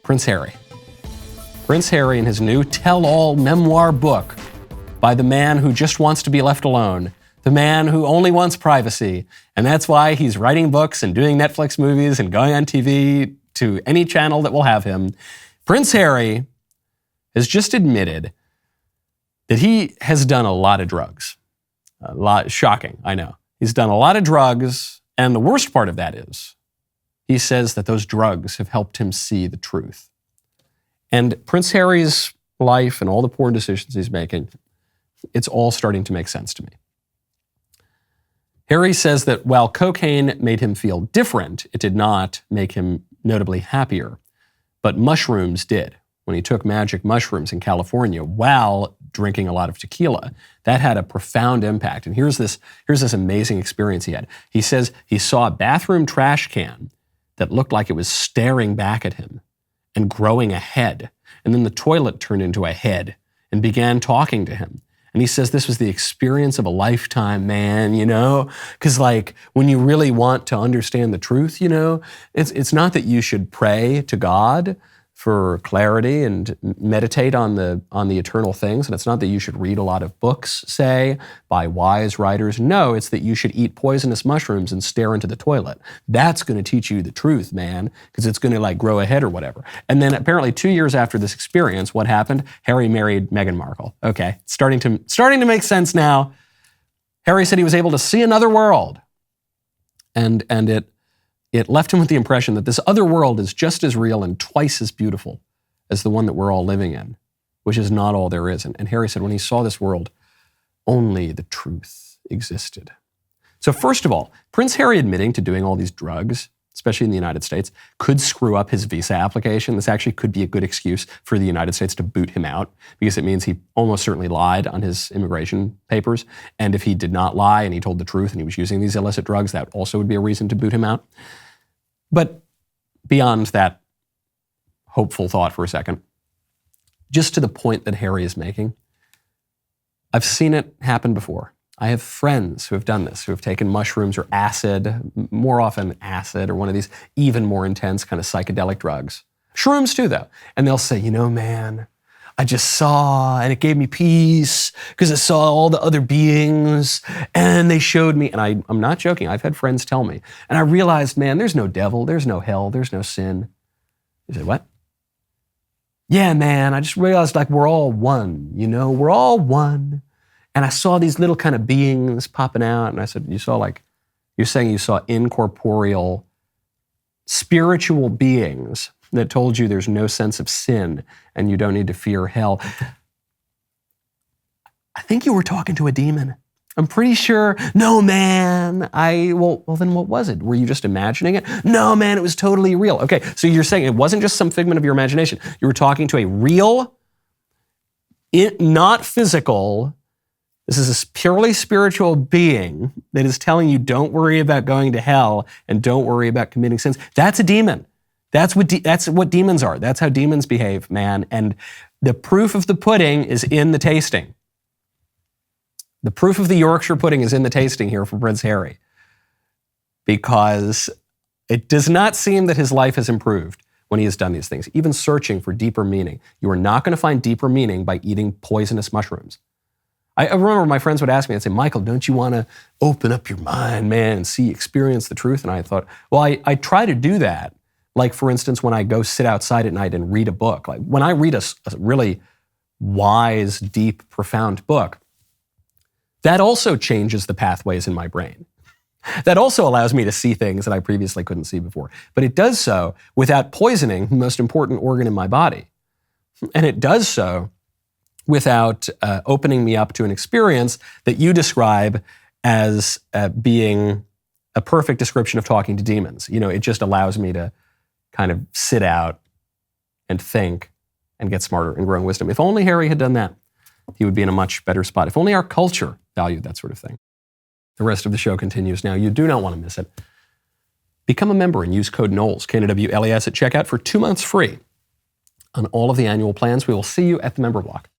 Prince Harry. Prince Harry in his new tell-all memoir book by the man who just wants to be left alone, the man who only wants privacy, and that's why he's writing books and doing Netflix movies and going on TV to any channel that will have him. Prince Harry has just admitted that he has done a lot of drugs. A lot, shocking, I know. He's done a lot of drugs, and the worst part of that is he says that those drugs have helped him see the truth. And Prince Harry's life and all the poor decisions he's making, it's all starting to make sense to me. Harry says that while cocaine made him feel different, it did not make him notably happier. But mushrooms did. When he took magic mushrooms in California while drinking a lot of tequila, that had a profound impact. And here's this amazing experience he had. He says he saw a bathroom trash can that looked like it was staring back at him and growing a head. And then the toilet turned into a head and began talking to him. And he says this was the experience of a lifetime, man, you know? Because like when you really want to understand the truth, you know, it's not that you should pray to God for clarity and meditate on the eternal things. And it's not that you should read a lot of books, say, by wise writers. No, it's that you should eat poisonous mushrooms and stare into the toilet. That's going to teach you the truth, man, because it's going to like grow a head or whatever. And then apparently 2 years after this experience, what happened? Harry married Meghan Markle. Okay, starting to make sense now. Harry said he was able to see another world. And it left him with the impression that this other world is just as real and twice as beautiful as the one that we're all living in, which is not all there is. And Harry said when he saw this world, only the truth existed. So first of all, Prince Harry admitting to doing all these drugs, especially in the United States, could screw up his visa application. This actually could be a good excuse for the United States to boot him out because it means he almost certainly lied on his immigration papers. And if he did not lie and he told the truth and he was using these illicit drugs, that also would be a reason to boot him out. But beyond that hopeful thought for a second, just to the point that Harry is making, I've seen it happen before. I have friends who have done this, who have taken mushrooms or acid, more often acid or one of these even more intense kind of psychedelic drugs. Shrooms too, though. And they'll say, you know, man, I just saw and it gave me peace because I saw all the other beings and they showed me. And I'm not joking. I've had friends tell me. And I realized, man, there's no devil, there's no hell, there's no sin. You said, what? Yeah, man, I just realized like we're all one, you know, we're all one. And I saw these little kind of beings popping out. And I said, you're saying you saw incorporeal spiritual beings that told you there's no sense of sin and you don't need to fear hell. I think you were talking to a demon. I'm pretty sure. No, man. Well, then what was it? Were you just imagining it? No, man, it was totally real. Okay, so you're saying it wasn't just some figment of your imagination. You were talking to a real, not physical, this is a purely spiritual being that is telling you don't worry about going to hell and don't worry about committing sins. That's a demon. That's what demons are. That's how demons behave, man. And the proof of the pudding is in the tasting. The proof of the Yorkshire pudding is in the tasting here for Prince Harry. Because it does not seem that his life has improved when he has done these things, even searching for deeper meaning. You are not going to find deeper meaning by eating poisonous mushrooms. I remember my friends would ask me, I'd say, Michael, don't you want to open up your mind, man, and experience the truth? And I thought, well, I try to do that. Like, for instance, when I go sit outside at night and read a book, like when I read a really wise, deep, profound book, that also changes the pathways in my brain. That also allows me to see things that I previously couldn't see before. But it does so without poisoning the most important organ in my body. And it does so without opening me up to an experience that you describe as being a perfect description of talking to demons. You know, it just allows me to kind of sit out and think and get smarter and grow in wisdom. If only Harry had done that, he would be in a much better spot. If only our culture valued that sort of thing. The rest of the show continues now. You do not want to miss it. Become a member and use code Knowles, KNWLES, at checkout for 2 months free on all of the annual plans. We will see you at the member block.